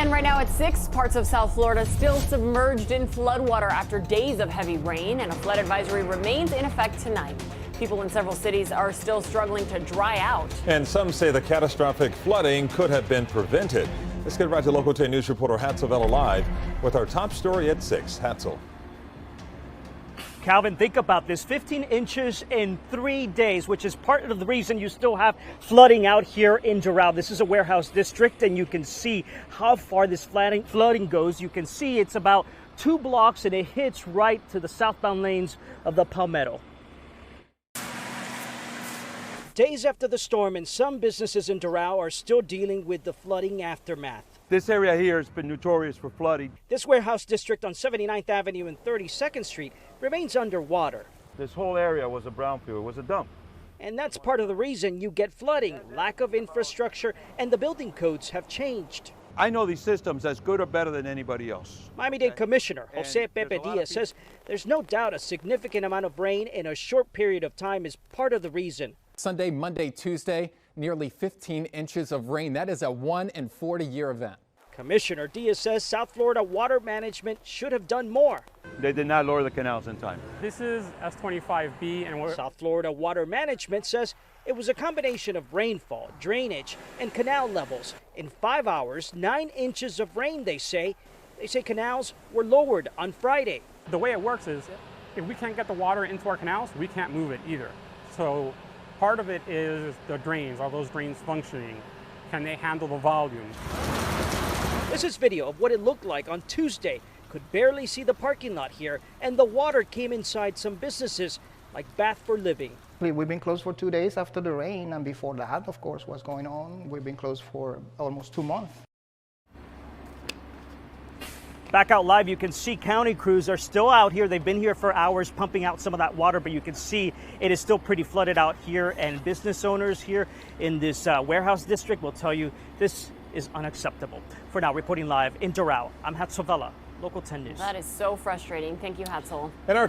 And right now at 6, parts of South Florida still submerged in floodwater after days of heavy rain, and a flood advisory remains in effect tonight. People in several cities are still struggling to dry out. And some say the catastrophic flooding could have been prevented. Let's get right to Local 10 News reporter Hatzel Vela live with our top story at 6. Hatzel. Calvin, think about this, 15 inches in 3 days, which is part of the reason you still have flooding out here in Doral. This is a warehouse district, and you can see how far this flooding goes. You can see it's about 2 blocks, and it hits right to the southbound lanes of the Palmetto. Days after the storm, and some businesses in Doral are still dealing with the flooding aftermath. This area here has been notorious for flooding. This warehouse district on 79th Avenue and 32nd Street remains underwater. This whole area was a brownfield, it was a dump. And that's part of the reason you get flooding. Lack of infrastructure, and the building codes have changed. I know these systems as good or better than anybody else. Miami-Dade Commissioner Jose Pepe Diaz says there's no doubt a significant amount of rain in a short period of time is part of the reason. Sunday, Monday, Tuesday, nearly 15 inches of rain. That is a 1 in 40-year event. Commissioner Diaz says South Florida Water Management should have done more. They did not lower the canals in time. This is S25B, and South Florida Water Management says it was a combination of rainfall, drainage, and canal levels. In 5 hours, 9 inches of rain, they say. They say canals were lowered on Friday. the way it works is if we can't get the water into our canals, we can't move it either. So part of it is the drains. Are those drains functioning? Can they handle the volume? This is video of what it looked like on Tuesday. Could barely see the parking lot here, and the water came inside some businesses like Bath for Living. We've been closed for 2 days after the rain, and before that, of course, what's going on. We've been closed for almost 2 months. Back out live, you can see county crews are still out here. They've been here for hours pumping out some of that water, but you can see it is still pretty flooded out here, and business owners here in this warehouse district will tell you this is unacceptable. For now, reporting live in Doral, I'm Hatzel Vela, Local 10 News. That is so frustrating. Thank you, Hatzel. And our